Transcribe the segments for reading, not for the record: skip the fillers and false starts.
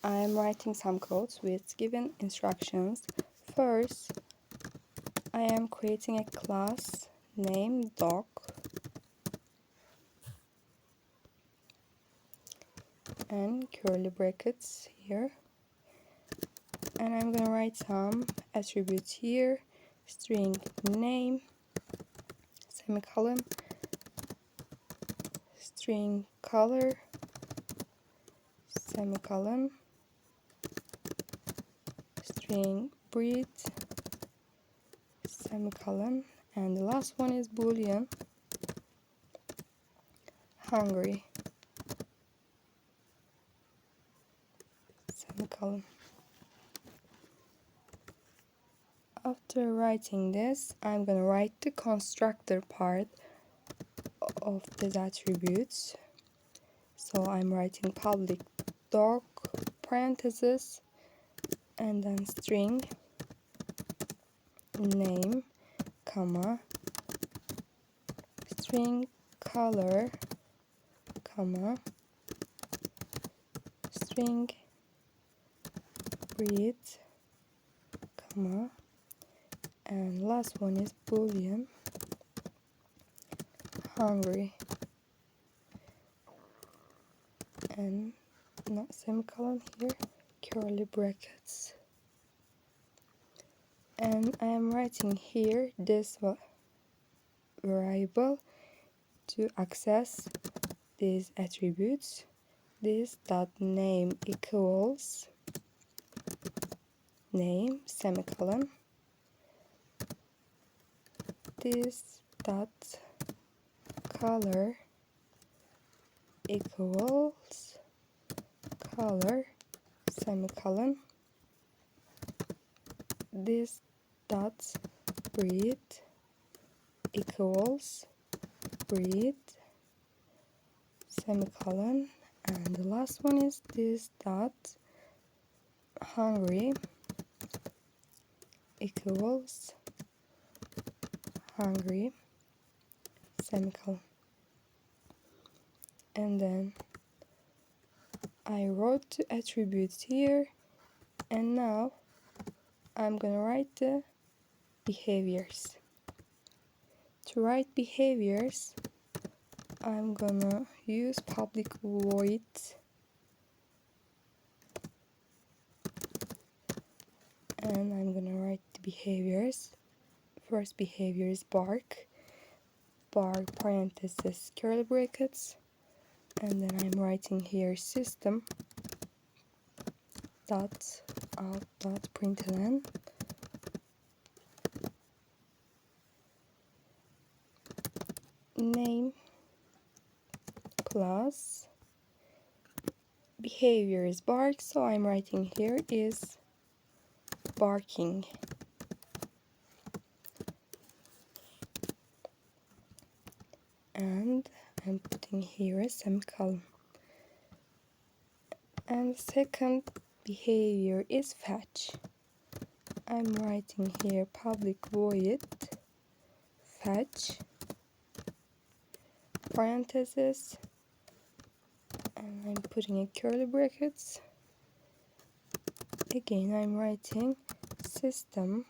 I am writing some codes with given instructions. First, I am creating a class named dog and curly brackets here. And I'm gonna write some attributes here, string name, semicolon, string color, semicolon, string breed, semicolon, and the last one is boolean, hungry, semicolon. After writing this, I'm gonna write the constructor part of these attributes. So I'm writing public dog, parentheses, and then string name, comma, string color, comma, string breed, comma, and last one is boolean, hungry, and not semicolon here, curly brackets. And I am writing here this variable to access these attributes. This dot name equals name, semicolon. This dot color equals color, semicolon. This dot breed equals breed, semicolon, and the last one is this dot hungry equals hungry, semicolon. And then I wrote the attributes here, and now I'm gonna write the behaviors. To write behaviors, I'm gonna use public void and I'm gonna write the behaviors. First behavior is bark, parentheses, curly brackets, and then I'm writing here system dot out dot println name plus behavior is bark, so I'm writing here is barking. And I'm putting here a semicolon. And the second behavior is fetch. I'm writing here public void fetch parentheses, and I'm putting in curly brackets. Again, I'm writing system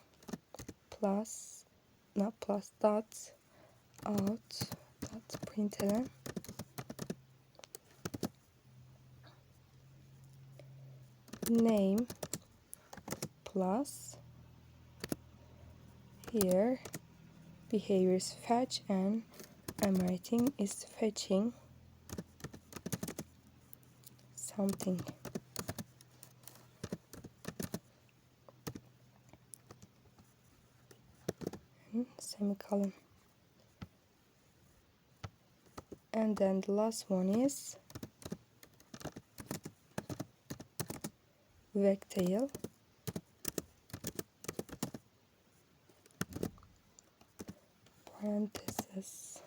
plus, not plus, dot out dot println name plus here behaviors fetch, and I'm writing is fetching something. And semicolon. And then the last one is vectail parentheses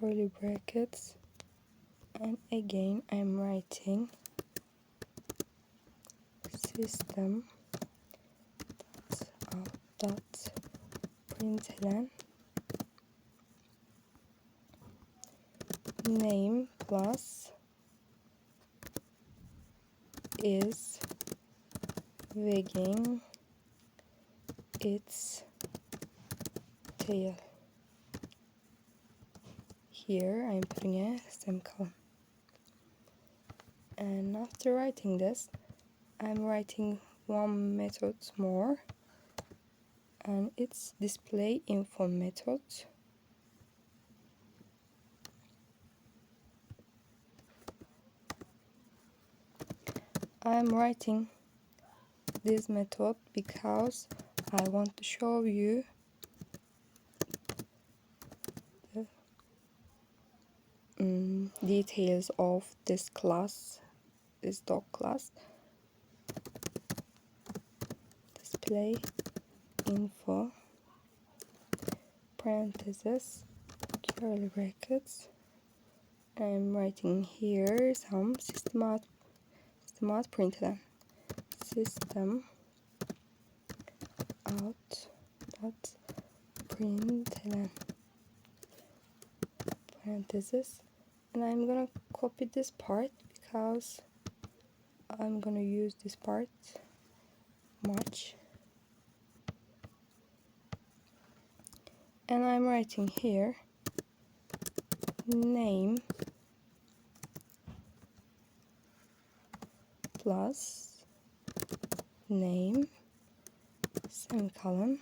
curly brackets, and again I'm writing system dot println name plus is wagging its tail. Here I'm putting a semicolon. And after writing this, I'm writing one method more, and it's display info method. I'm writing this method because I want to show you the details of this class, this dog class. Display info, parentheses, curly brackets. I'm writing here some system out println. System out dot println parentheses, and I'm gonna copy this part because I'm gonna use this part much. And I'm writing here name plus name semicolon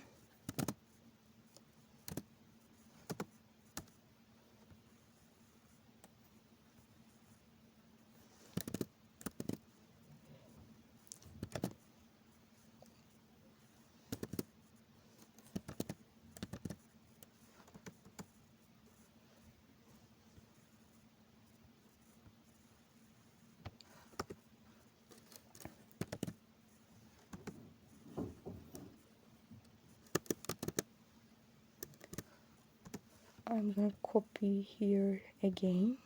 I'm gonna copy here again.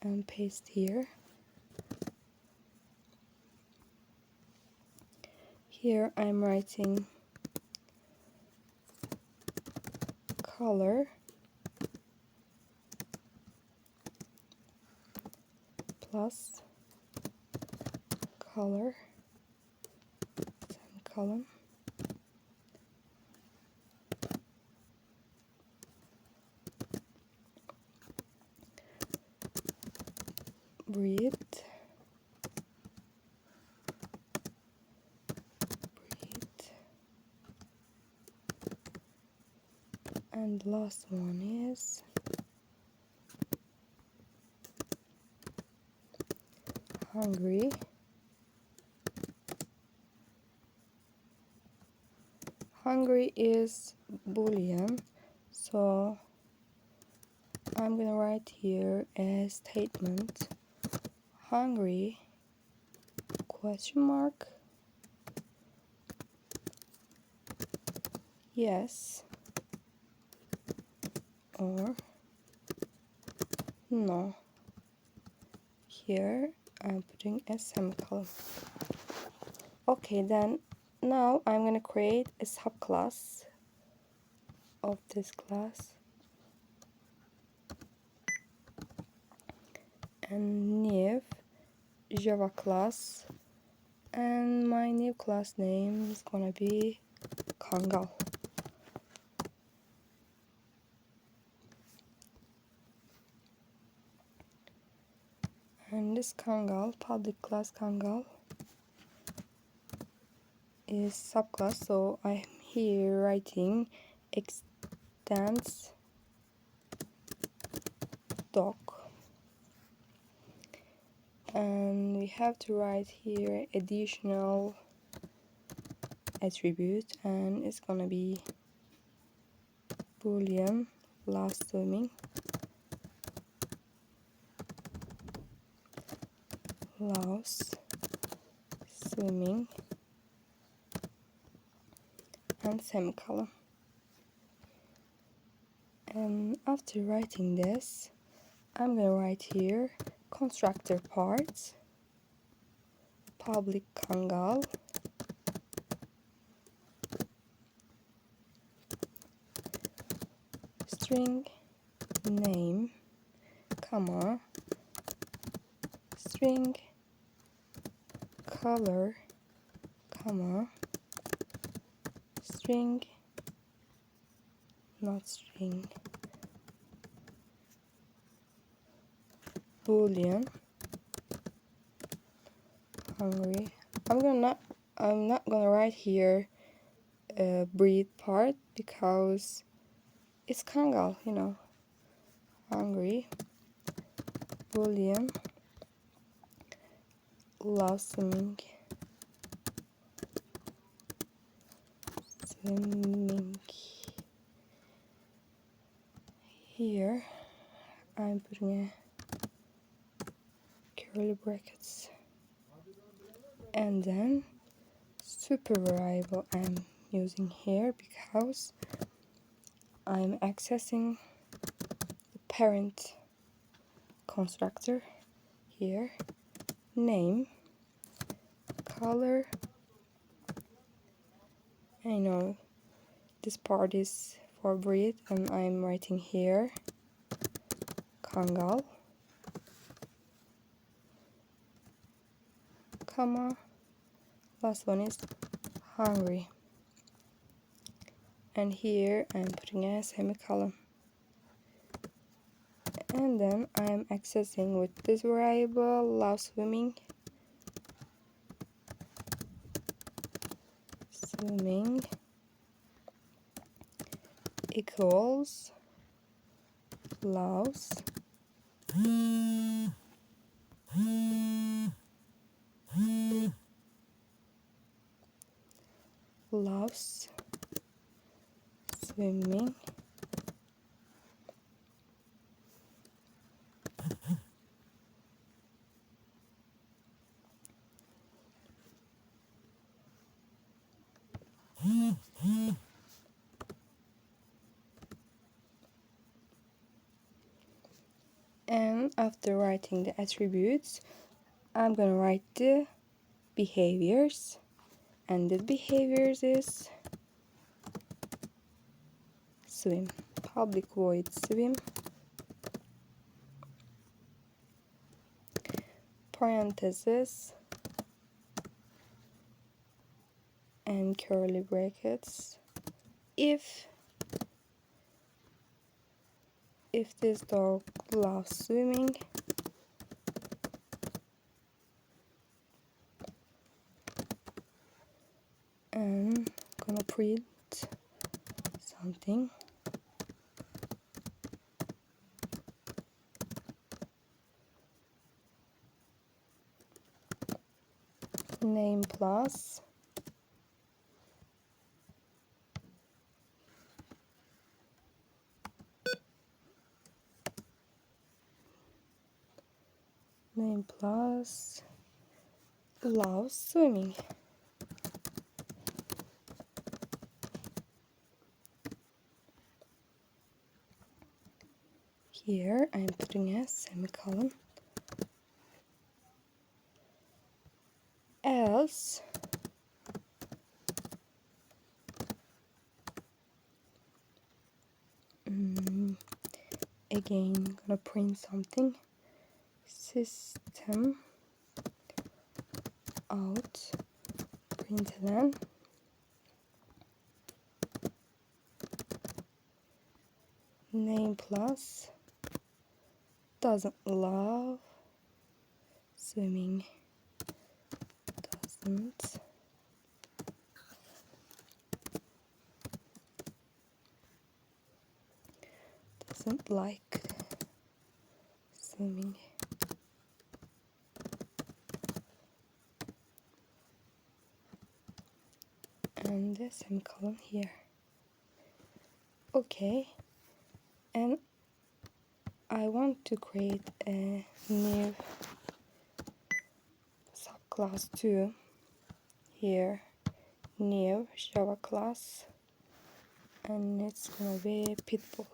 And paste here. Here I'm writing color plus color semicolon breed and the last one is hungry. Hungry is boolean, so I'm gonna write here a statement hungry question mark yes or no. Here I'm putting a semicolon. Okay, then now I'm gonna create a subclass of this class and new Java class, and my new class name is gonna be Kangal. And this Kangal, public class Kangal, is subclass, so I'm here writing extends doc, and we have to write here additional attribute, and it's gonna be boolean last swimming louse swimming and semicolon. And after writing this, I'm gonna write here constructor parts public Kangal string name, comma, string color, comma, string, not string, boolean, hungry. I'm not gonna write here breed part because it's Kangal, you know. Hungry, boolean, love swimming, swimming. Here I'm putting a curly brackets, and then super variable I'm using here because I'm accessing the parent constructor here, name, color. I know this part is for breed and I'm writing here Kangal, comma, last one is hungry, and here I'm putting a semicolon, and then I'm accessing with this variable love swimming, equals loves loves swimming and after writing the attributes I'm gonna write the behaviors, and the behaviors is swim, public void swim, parentheses and curly brackets, if this dog loves swimming, and gonna print something, name plus loves swimming. Here I'm putting a semicolon, else again gonna print something, system out println name plus doesn't love swimming, doesn't like swimming. And the semicolon here. Okay, and I want to create a new subclass too. Here, new Java class, and it's gonna be Pitbull.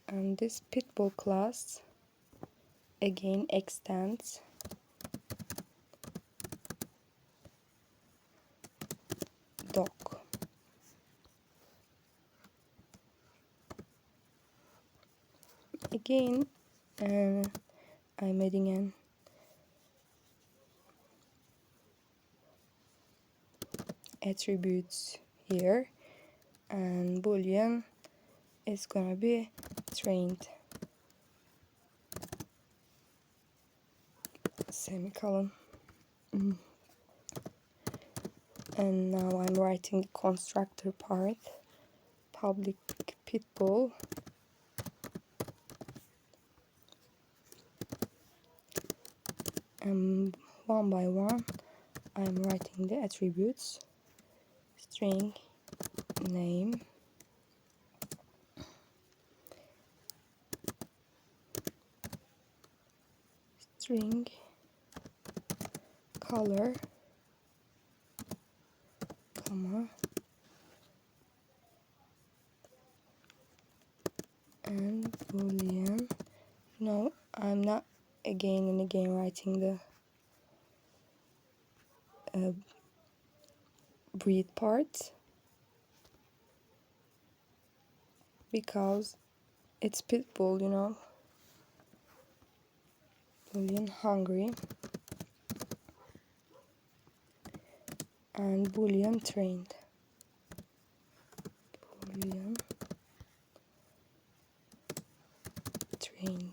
And this Pitbull class again extends again, and I'm adding an attributes here, and boolean is gonna be trained, semicolon. And now I'm writing the constructor part, public pitbull, and one by one I'm writing the attributes, string name, string color, comma, and boolean. No, I'm not again and again writing the breed part, because it's pitbull, you know. Boolean hungry, and boolean trained. Boolean trained.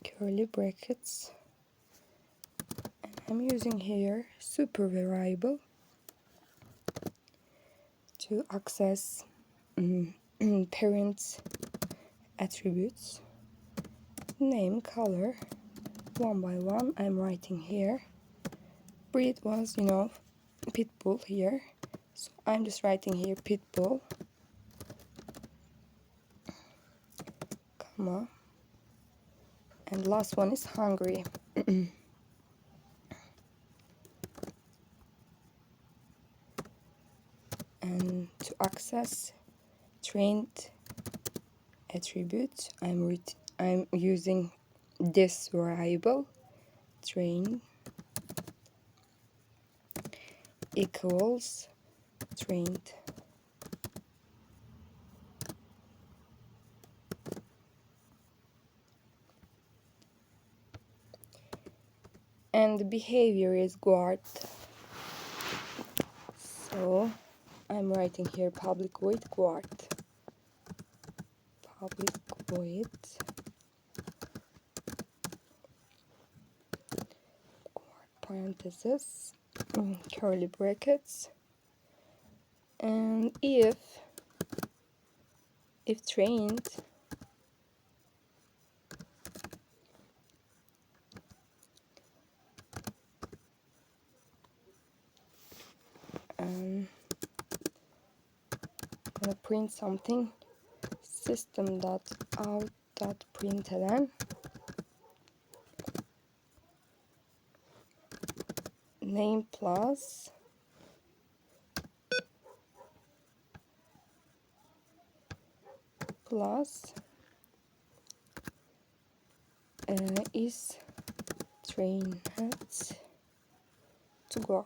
Curly brackets, and I'm using here super variable to access parent attributes, name, color, one by one I'm writing here. Breed was, you know, pitbull here, so I'm just writing here pitbull, comma, and last one is hungry. And to access trained attribute, I'm using this variable, train equals trained. And the behavior is guard. So I'm writing here public void guard. Public void parentheses, curly brackets, and if trained, I'm gonna print something, system.out.println name plus is trained to guard.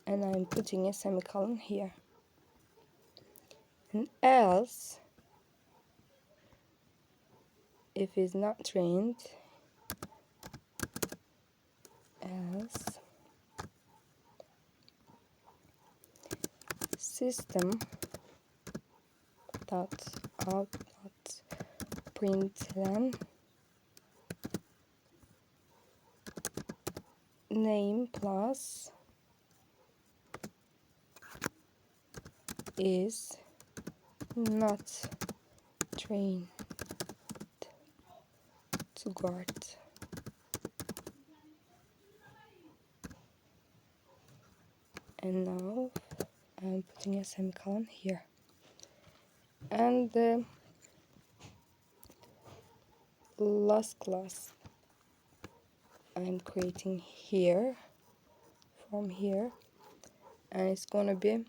And I'm putting a semicolon here. And else, if it's not trained, else system dot out dot println name plus is not trained to guard. And now I'm putting a semicolon here. And the last class I'm creating here, from here, and it's gonna be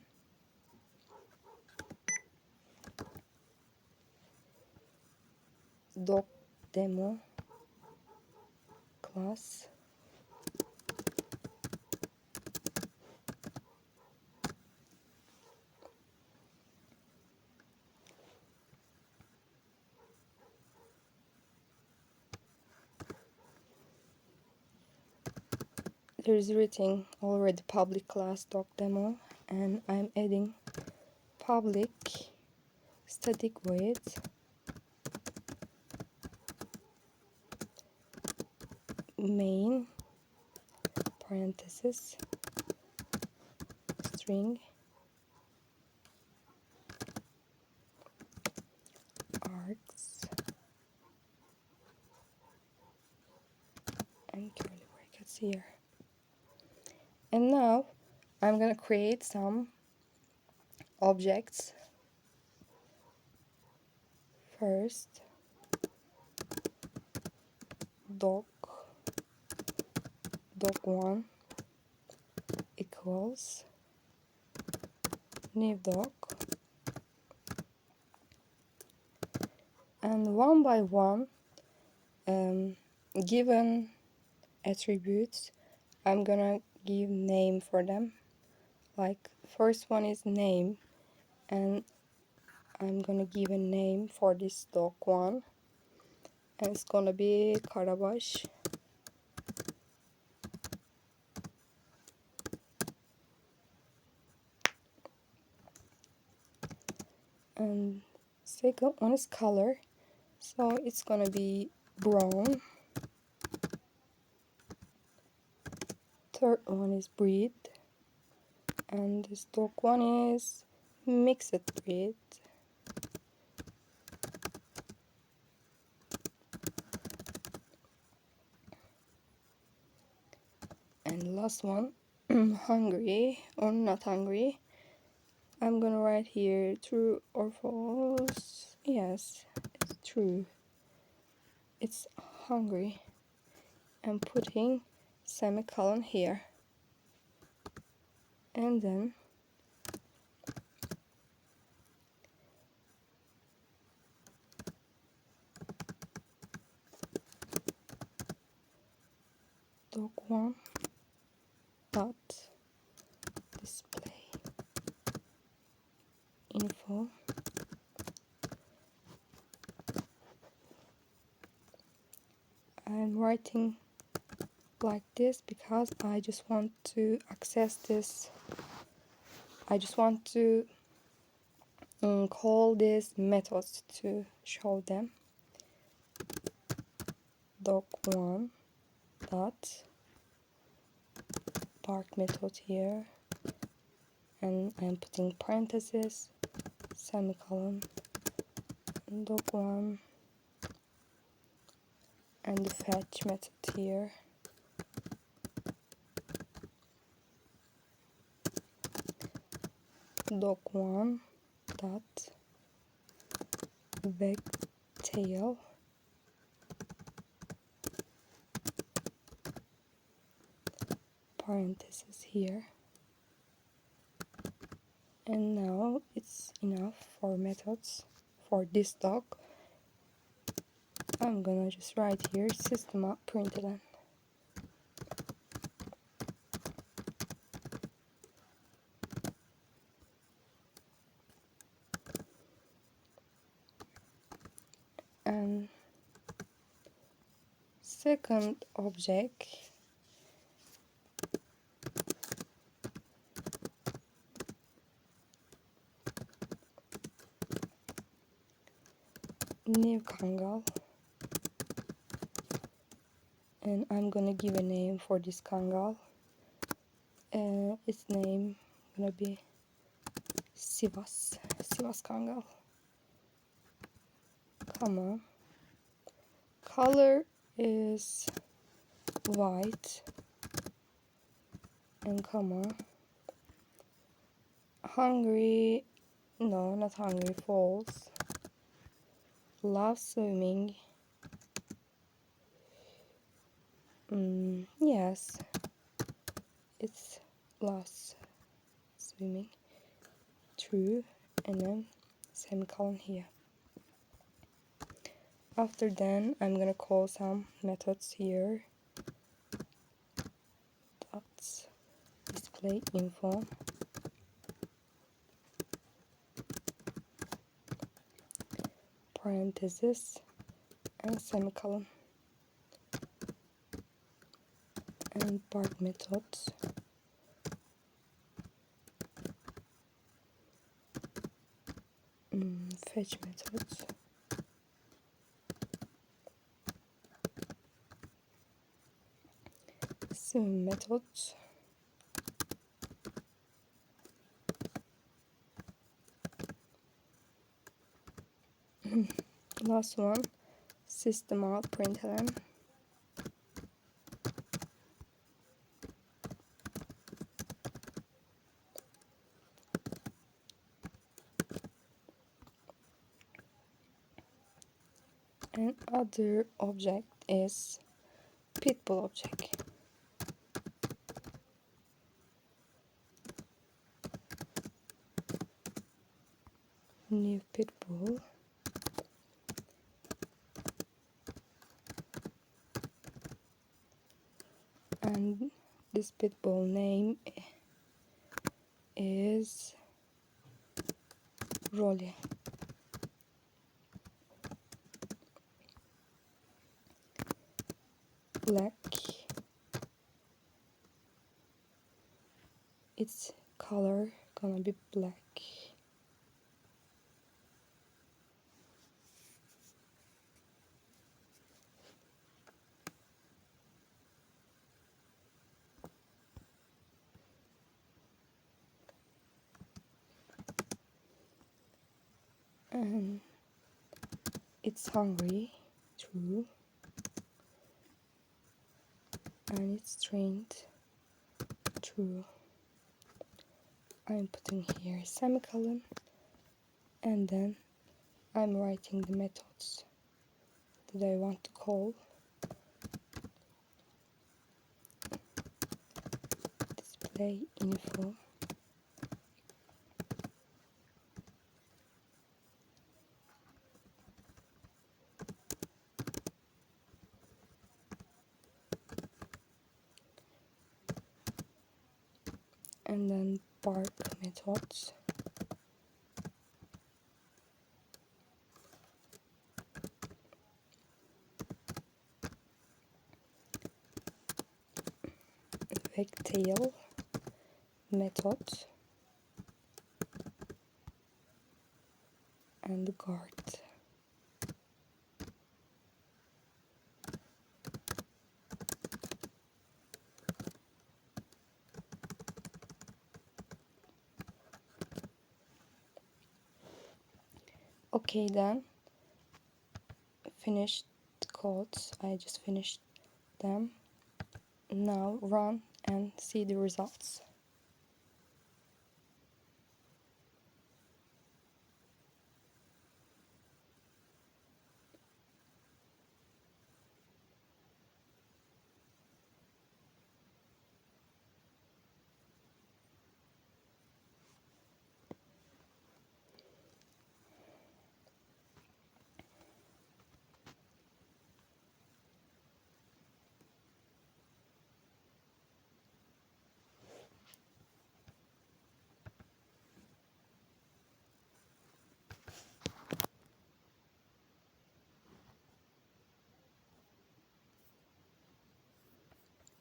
doc demo class. There is written already public class doc demo, and I'm adding public static void main parenthesis string args and curly brackets here. And now I'm gonna create some objects. First, doc1 equals new doc, and one by one, given attributes, I'm gonna give name for them. Like first one is name, and I'm gonna give a name for this doc1, and it's gonna be Karabaş. And second one is color, so it's gonna be brown. Third one is breed, and this doc1 is mixed breed. And last one, hungry or not hungry. I'm gonna write here true or false. Yes, it's true. It's hungry. I'm putting semicolon here. And then doc1 dot display info. I'm writing like this because I just want to access this. I just want to call these methods to show them. Doc1 dot park method here, and I'm putting parentheses, semicolon, doc1, and the fetch method here. Doc1 dot vectail parentheses here. And now it's enough for methods for this doc. I'm gonna just write here system.println. And second object, new Kangal, and I'm gonna give a name for this Kangal. Its name gonna be Sivas Kangal. Comma. Color is white, and comma. Hungry, no, not hungry, false. Love swimming. Yes, it's loves swimming. True, and then semicolon here. After then, I'm gonna call some methods here. display info, parentheses, and semicolon, and part methods, fetch methods, swim methods, last one, system out println, and other object is pitbull object. New pitbull, and this pitbull name is Rolly. Black, its color gonna be black. And it's hungry, true, and it's trained, true. I'm putting here a semicolon, and then I'm writing the methods that I want to call. Display info, and then bark methods, wagtail methods, and guard. Okay, then finished codes. I just finished them. Now run and see the results.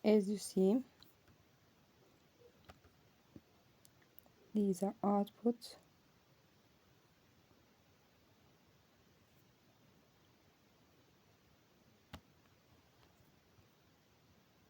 As you see, these are output,